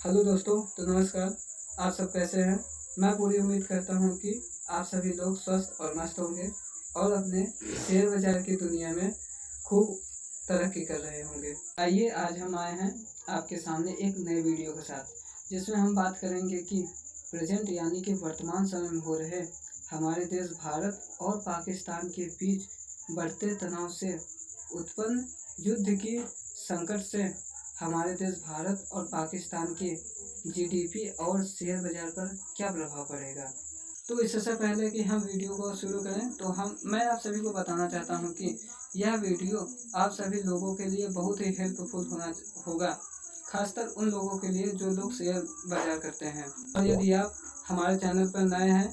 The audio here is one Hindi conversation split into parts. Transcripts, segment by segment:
हेलो दोस्तों, तो नमस्कार। आप सब कैसे हैं? मैं पूरी उम्मीद करता हूं कि आप सभी लोग स्वस्थ और मस्त होंगे और अपने शेयर बाज़ार की दुनिया में खूब तरक्की कर रहे होंगे। आइए आज हम आए हैं आपके सामने एक नए वीडियो के साथ, जिसमें हम बात करेंगे कि प्रेज़ेंट यानी कि वर्तमान समय में हो रहे हमारे देश भारत और पाकिस्तान के बीच बढ़ते तनाव से उत्पन्न युद्ध की संकट से हमारे देश भारत और पाकिस्तान के जीडीपी और शेयर बाज़ार पर क्या प्रभाव पड़ेगा। तो इससे पहले कि हम वीडियो को शुरू करें तो मैं आप सभी को बताना चाहता हूं कि यह वीडियो आप सभी लोगों के लिए बहुत ही हेल्पफुल होगा, खासकर उन लोगों के लिए जो लोग शेयर बाज़ार करते हैं। और यदि आप हमारे चैनल पर नए हैं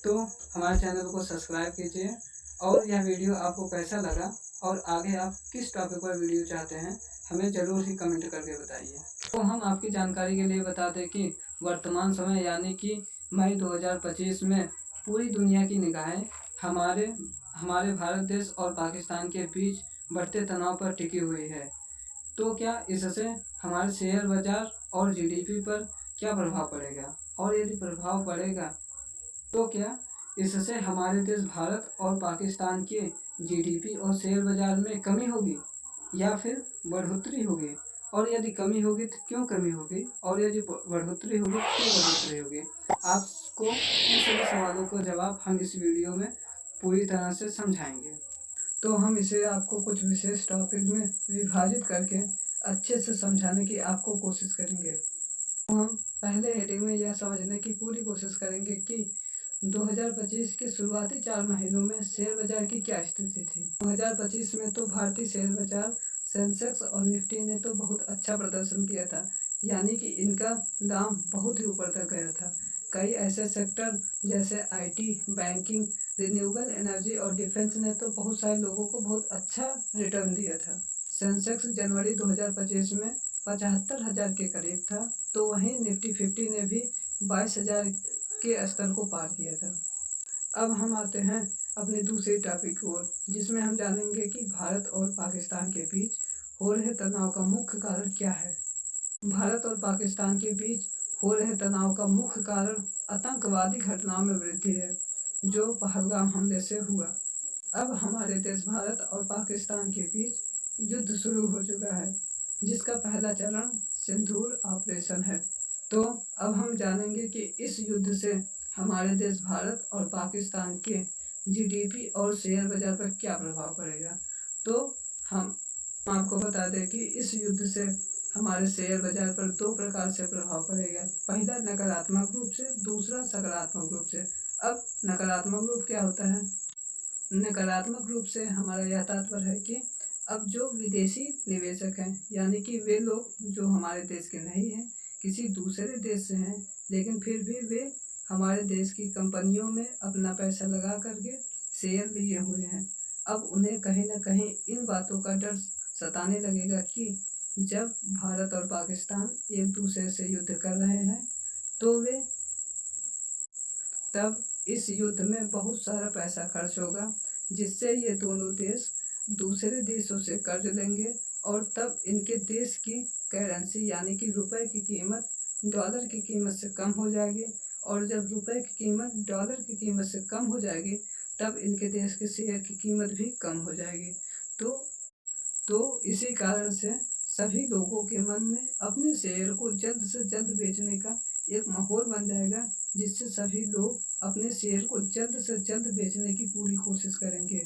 तो हमारे चैनल को सब्सक्राइब कीजिए। और यह वीडियो आपको कैसा लगा और आगे आप किस टॉपिक पर वीडियो चाहते हैं, हमें ज़रूर ही कमेंट करके बताइए। तो हम आपकी जानकारी के लिए बता दें कि वर्तमान समय यानी कि मई 2025 में पूरी दुनिया की निगाहें हमारे हमारे भारत देश और पाकिस्तान के बीच बढ़ते तनाव पर टिकी हुई है। तो क्या इससे हमारे शेयर बाज़ार और जीडीपी पर क्या प्रभाव पड़ेगा, और यदि प्रभाव पड़ेगा तो क्या इससे हमारे देश भारत और पाकिस्तान के जीडीपी और शेयर बाज़ार में कमी होगी या फिर बढ़ोतरी होगी, और यदि कमी होगी तो क्यों कमी होगी, और यदि बढ़ोतरी होगी तो क्यों बढ़ोतरी होगी। आपको इन सभी सवालों का जवाब हम इस वीडियो में पूरी तरह से समझाएंगे। तो हम इसे आपको कुछ विशेष टॉपिक में विभाजित करके अच्छे से समझाने की आपको कोशिश करेंगे। तो हम पहले हेडिंग में यह समझने की पूरी कोशिश करेंगे कि 2025 के शुरुआती 4 महीनों में शेयर बाजार की क्या स्थिति थी। 2025 में तो भारतीय शेयर बाजार सेंसेक्स और निफ्टी ने तो बहुत अच्छा प्रदर्शन किया था, यानी कि इनका दाम बहुत ही ऊपर तक गया था। कई ऐसे सेक्टर जैसे आईटी, बैंकिंग, रिन्यूएबल एनर्जी और डिफेंस ने तो बहुत सारे लोगों को बहुत अच्छा रिटर्न दिया था। सेंसेक्स जनवरी 2025 में 75,000 के करीब था, तो वहीं निफ्टी 50 ने भी 22,000 के स्तर को पार किया था। अब हम आते हैं अपने दूसरे टॉपिक की ओर, जिसमें हम जानेंगे कि भारत और पाकिस्तान के बीच हो रहे तनाव का मुख्य कारण क्या है। भारत और पाकिस्तान के बीच हो रहे तनाव का मुख्य कारण आतंकवादी घटनाओं में वृद्धि है, जो पहलगाम हमले से हुआ। अब हमारे देश भारत और पाकिस्तान के बीच युद्ध शुरू हो चुका है, जिसका पहला चरण सिंदूर ऑपरेशन है। तो अब हम जानेंगे कि इस युद्ध से हमारे देश भारत और पाकिस्तान के जीडीपी और शेयर बाजार पर क्या प्रभाव पड़ेगा। तो हम आपको बता दें कि इस युद्ध से हमारे शेयर बाजार पर दो प्रकार से प्रभाव पड़ेगा। पहला नकारात्मक रूप से, दूसरा सकारात्मक रूप से। अब नकारात्मक रूप क्या होता है? नकारात्मक रूप से हमारा यह तात्पर्य है कि अब जो विदेशी निवेशक हैं, यानी कि वे लोग जो हमारे देश के नहीं हैं, किसी दूसरे देश से हैं, लेकिन फिर भी वे हमारे देश की कंपनियों में अपना पैसा लगा करके शेयर लिए हुए हैं। अब उन्हें कहीं ना कहीं इन बातों का डर सताने लगेगा कि जब भारत और पाकिस्तान एक दूसरे से युद्ध कर रहे हैं तो वे तब इस युद्ध में बहुत सारा पैसा खर्च होगा, जिससे ये दोनों देश दूसरे देशों से कर्ज लेंगे और तब इनके देश की करेंसी यानी कि रुपए की कीमत डॉलर की कीमत से कम हो जाएगी, और जब रुपए की कीमत डॉलर की कीमत से कम हो जाएगी तब इनके देश के शेयर की कीमत भी कम हो जाएगी। तो इसी कारण से सभी लोगों के मन में अपने शेयर को जल्द से जल्द बेचने का एक माहौल बन जाएगा, जिससे सभी लोग अपने शेयर को जल्द से जल्द बेचने की पूरी कोशिश करेंगे।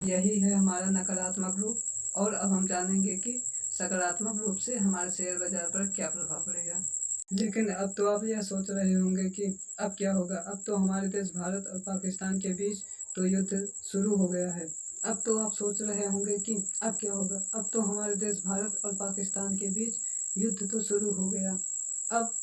यही है हमारा नकारात्मक रूप। और अब हम जानेंगे कि सकारात्मक रूप से हमारे शेयर बाजार पर क्या प्रभाव पड़ेगा। लेकिन अब तो आप यह सोच रहे होंगे कि अब क्या होगा। अब तो हमारे देश भारत और पाकिस्तान के बीच तो युद्ध शुरू हो गया है। अब तो आप सोच रहे होंगे कि अब क्या होगा। अब तो हमारे देश भारत और पाकिस्तान के बीच युद्ध तो शुरू हो गया, अब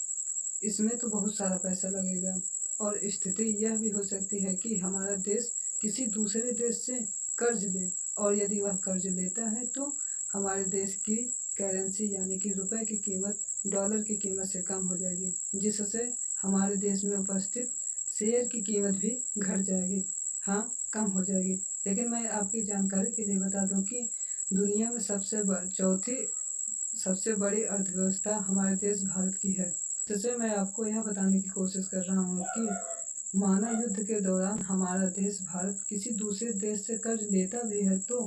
इसमें तो बहुत सारा पैसा लगेगा, और स्थिति यह भी हो सकती है कि हमारा देश किसी दूसरे देश से कर्ज ले, और यदि वह कर्ज लेता है तो हमारे देश की करेंसी यानी कि रुपए की कीमत डॉलर की कीमत से कम हो जाएगी, जिससे हमारे देश में उपस्थित शेयर की कीमत भी घट जाएगी। हाँ, कम हो जाएगी। लेकिन मैं आपकी जानकारी के लिए बता दूं कि दुनिया में सबसे बड़ी अर्थव्यवस्था हमारे देश भारत की है। जिससे मैं आपको यह बताने की कोशिश कर रहा हूँ कि माना युद्ध के दौरान हमारा देश भारत किसी दूसरे देश से कर्ज लेता भी है तो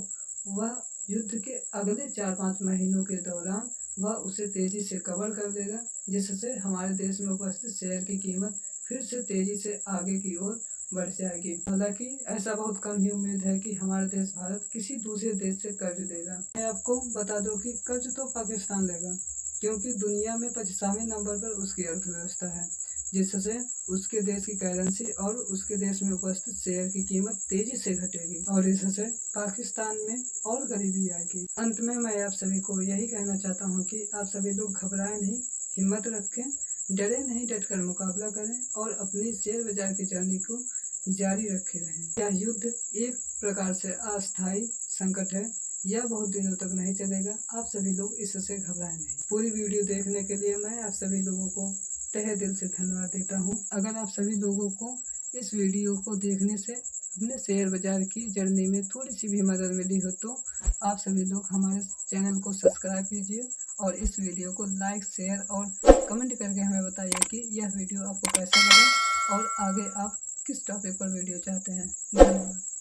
वह युद्ध के अगले 4-5 महीनों के दौरान वह उसे तेजी से कवर कर देगा, जिससे हमारे देश में उपस्थित शेयर की कीमत फिर से तेजी से आगे की ओर बढ़ जाएगी। हालांकि ऐसा बहुत कम ही उम्मीद है कि हमारा देश भारत किसी दूसरे देश से कर्ज लेगा। मैं आपको बता दूं कि कर्ज तो पाकिस्तान लेगा, क्योंकि दुनिया में 25वें नंबर पर उसकी अर्थव्यवस्था है, जिससे उसके देश की करेंसी और उसके देश में उपस्थित शेयर की कीमत तेजी से घटेगी और इससे पाकिस्तान में और गरीबी आएगी। अंत में मैं आप सभी को यही कहना चाहता हूँ कि आप सभी लोग घबराएं नहीं, हिम्मत रखें, डरे नहीं, डटकर मुकाबला करें और अपनी शेयर बाजार की जर्नी को जारी रखे रहें। यह युद्ध एक प्रकार से अस्थायी संकट है, यह बहुत दिनों तक नहीं चलेगा। आप सभी लोग इससे घबराएं नहीं। पूरी वीडियो देखने के लिए मैं आप सभी लोगों को तहे दिल से धन्यवाद देता हूँ। अगर आप सभी लोगों को इस वीडियो को देखने से अपने शेयर बाजार की जर्नी में थोड़ी सी भी मदद मिली हो तो आप सभी लोग हमारे चैनल को सब्सक्राइब कीजिए और इस वीडियो को लाइक, शेयर और कमेंट करके हमें बताइए कि यह वीडियो आपको कैसा लगा और आगे आप किस टॉपिक पर वीडियो चाहते हैं। धन्यवाद।